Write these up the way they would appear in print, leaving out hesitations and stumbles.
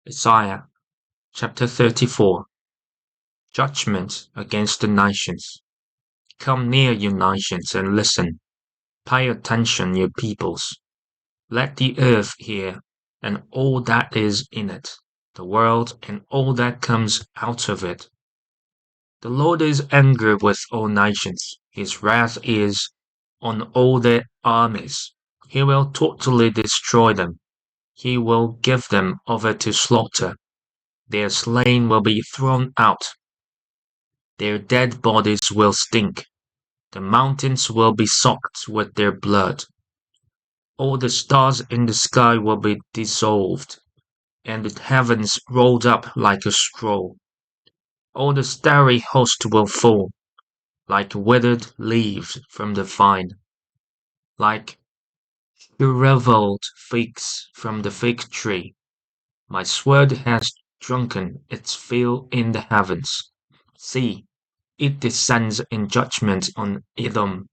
Isaiah chapter 34. Judgment against the nations. Come near, you nations, and listen. Pay attention, you peoples. Let the earth hear, and all that is in it, the world and all that comes out of it. The Lord is angry with all nations. His wrath is on all their armies. He will totally destroy them. He will give them over to slaughter. Their slain will be thrown out. Their dead bodies will stink. The mountains will be soaked with their blood. All the stars in the sky will be dissolved, and the heavens rolled up like a scroll. All the starry host will fall, like withered leaves from the vine, like shriveled figs from the fig tree. My sword has drunken its fill in the heavens. See, it descends in judgment on Edom,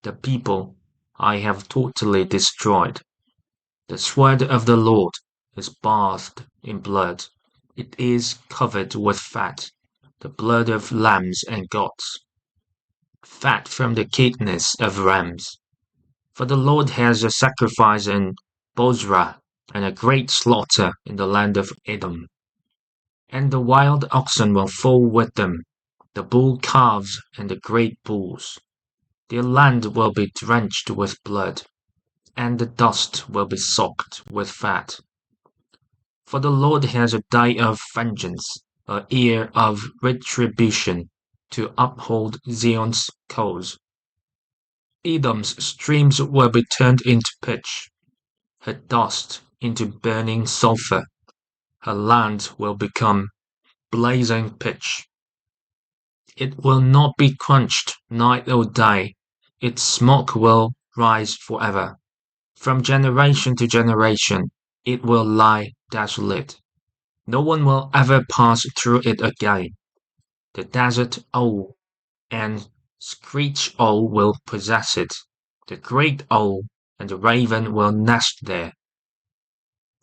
the people I have totally destroyed. The sword of the Lord is bathed in blood. It is covered with fat, the blood of lambs and goats, fat from the kidneys of rams. For the Lord has a sacrifice in Bozrah, and a great slaughter in the land of Edom. And the wild oxen will fall with them, the bull calves and the great bulls. Their land will be drenched with blood, and the dust will be soaked with fat. For the Lord has a day of vengeance, a year of retribution, to uphold Zion's cause. Edom's streams will be turned into pitch, her dust into burning sulphur. Her land will become blazing pitch. It will not be quenched night or day. Its smoke will rise forever. From generation to generation, it will lie desolate. No one will ever pass through it again. The desert owl and screech owl will possess it. The great owl and the raven will nest there.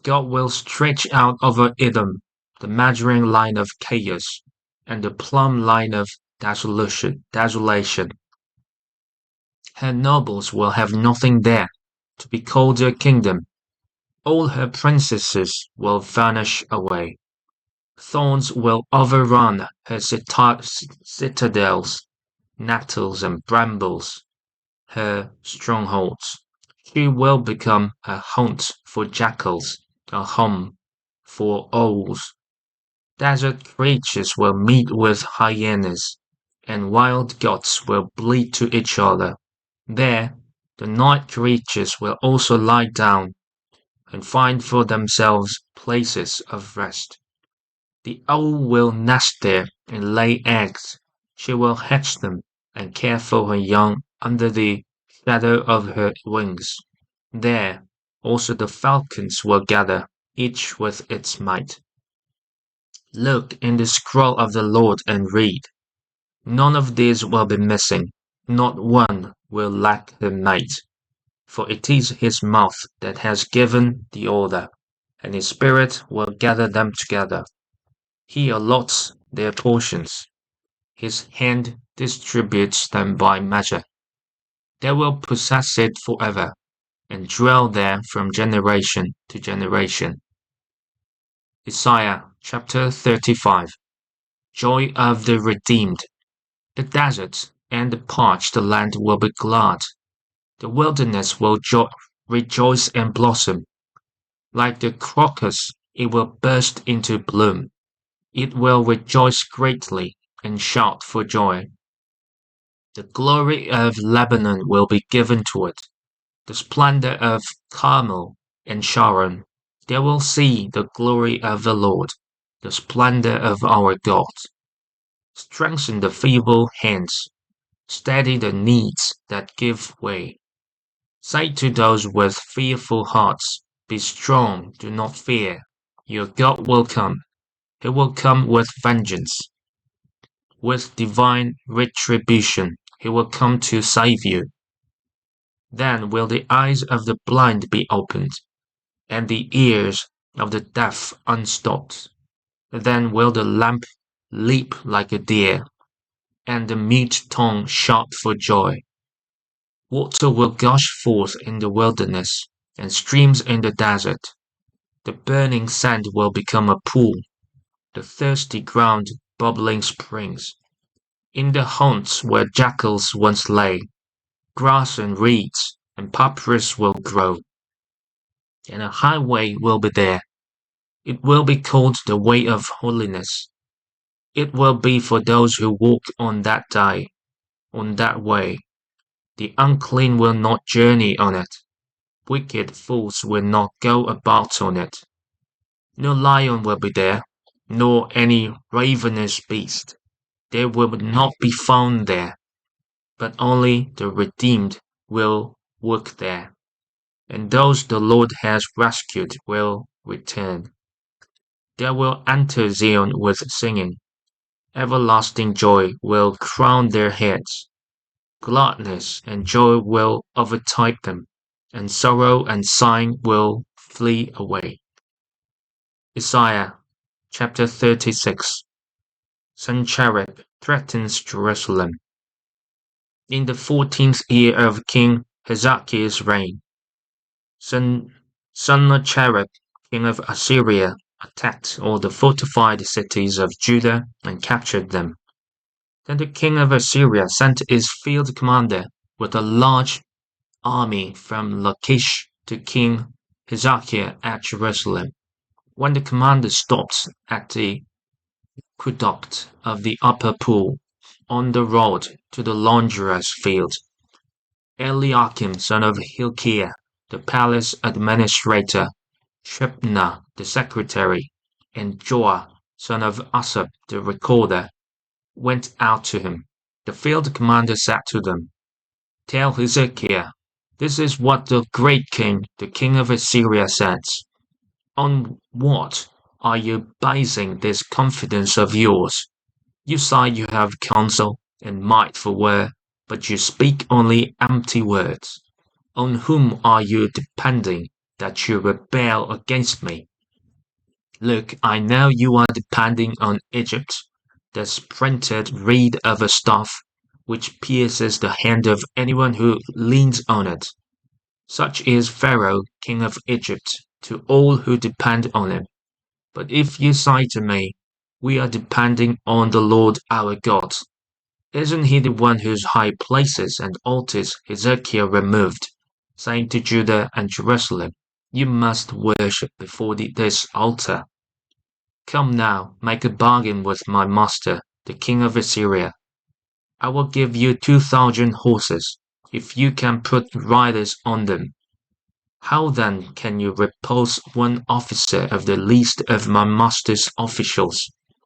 God will stretch out over Edom the measuring line of chaos and the plumb line of desolation. Her nobles will have nothing there to be called their kingdom. All her princesses will vanish away. Thorns will overrun her citadels, nettles and brambles, her strongholds. She will become a haunt for jackals, a home for owls. Desert creatures will meet with hyenas, and wild goats will bleat to each other. There, the night creatures will also lie down and find for themselves places of rest. The owl will nest there and lay eggs. She will hatch them and care for her young under the shadow of her wings. There also the falcons will gather, each with its mate. Look in the scroll of the Lord and read. None of these will be missing, not one will lack her mate. For it is his mouth that has given the order, and his spirit will gather them together. He allots their portions. His hand distributes them by measure. They will possess it forever, and dwell there from generation to generation. Isaiah chapter 35. Joy of the redeemed. The desert and the parched land will be glad. The wilderness will rejoice and blossom. Like the crocus, it will burst into bloom. It will rejoice greatly and shout for joy. The glory of Lebanon will be given to it, the splendor of Carmel and Sharon. They will see the glory of the Lord, the splendor of our God. Strengthen the feeble hands, steady the knees that give way. Say to those with fearful hearts, be strong, do not fear. Your God will come. He will come with vengeance. With divine retribution, he will come to save you. Then will the eyes of the blind be opened, and the ears of the deaf unstopped. Then will the lamb leap like a deer, and the mute tongue shout for joy. Water will gush forth in the wilderness, and streams in the desert. The burning sand will become a pool, the thirsty ground bubbling springs. In the haunts where jackals once lay, grass and reeds and papyrus will grow, and a highway will be there. It will be called the way of holiness. It will be for those who walk on that day, on that way. The unclean will not journey on it. Wicked fools will not go about on it. No lion will be there, nor any ravenous beast. They will not be found there, but only the redeemed will work there, and those the Lord has rescued will return. They will enter Zion with singing. Everlasting joy will crown their heads. Gladness and joy will overtake them, and sorrow and sighing will flee away. Isaiah chapter 36. Sennacherib threatens Jerusalem. In the 14th year of King Hezekiah's reign, Sennacherib, king of Assyria, attacked all the fortified cities of Judah and captured them. Then the king of Assyria sent his field commander with a large army from Lachish to King Hezekiah at Jerusalem. When the commander stopped at the aqueduct of the upper pool on the road to the launderer's field, Eliakim son of Hilkiah, the palace administrator, Shebna the secretary, and Joah son of Asaph the recorder went out to him. The field commander said to them, "Tell Hezekiah, this is what the great king, the king of Assyria, says. On what are you basing this confidence of yours? You say you have counsel and might for war, but you speak only empty words. On whom are you depending that you rebel against me? Look, I know you are depending on Egypt, the splintered reed of a staff, which pierces the hand of anyone who leans on it. Such is Pharaoh, king of Egypt, to all who depend on him. But if you say to me, we are depending on the Lord our God, isn't he the one whose high places and altars Hezekiah removed, saying to Judah and Jerusalem, you must worship before this altar? Come now, make a bargain with my master, the king of Assyria. I will give you 2,000 horses, if you can put riders on them. How then can you repulse one officer of the least of my master's officials,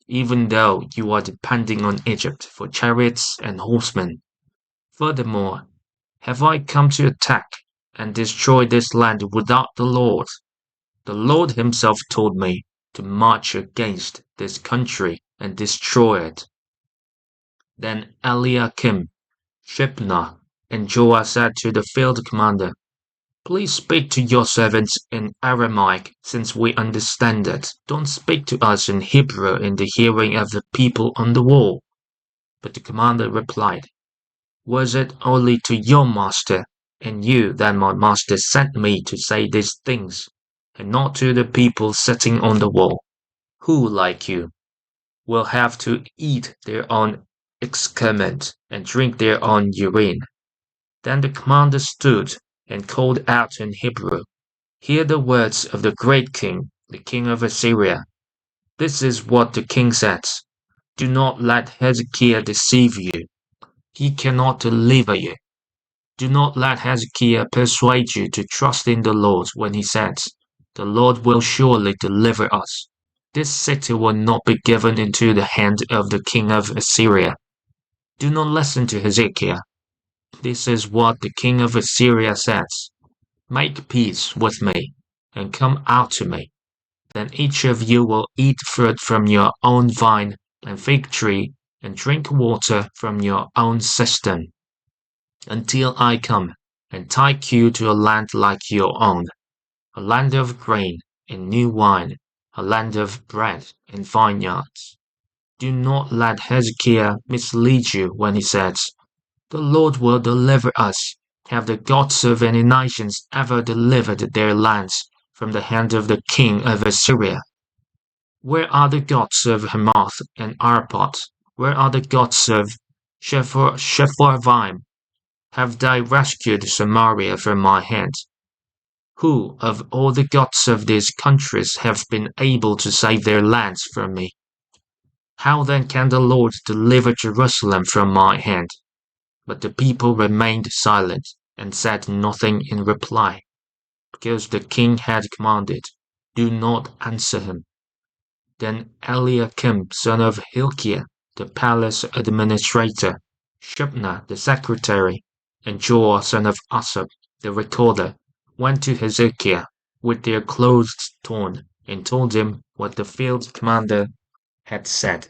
even though you are depending on Egypt for chariots and horsemen? Furthermore, have I come to attack and destroy this land without the Lord? The Lord himself told me to march against this country and destroy it." Then Eliakim, Shebna, and Joah said to the field commander, "Please speak to your servants in Aramaic, since we understand it. Don't speak to us in Hebrew in the hearing of the people on the wall." But the commander replied, "Was it only to your master and you that my master sent me to say these things, and not to the people sitting on the wall, who, like you, will have to eat their own excrement and drink their own urine?" Then the commander stood and called out in Hebrew, "Hear the words of the great king, the king of Assyria. This is what the king says. Do not let Hezekiah deceive you. He cannot deliver you. Do not let Hezekiah persuade you to trust in the Lord when he says, the Lord will surely deliver us. This city will not be given into the hand of the king of Assyria. Do not listen to Hezekiah. This is what the king of Assyria says. Make peace with me, and come out to me. Then each of you will eat fruit from your own vine and fig tree, and drink water from your own cistern, until I come and take you to a land like your own, a land of grain and new wine, a land of bread and vineyards. Do not let Hezekiah mislead you when he says, "The Lord will deliver us." Have the gods of any nations ever delivered their lands from the hand of the king of Assyria? Where are the gods of Hamath and Arpad? Where are the gods of Sepharvaim? Have they rescued Samaria from my hand? Who of all the gods of these countries have been able to save their lands from me? How then can the Lord deliver Jerusalem from my hand? But the people remained silent and said nothing in reply, because the king had commanded, "Do not answer him." Then Eliakim son of Hilkiah, the palace administrator, Shebna the secretary, and Joel son of Asaph the recorder, went to Hezekiah with their clothes torn, and told him what the field commander had said.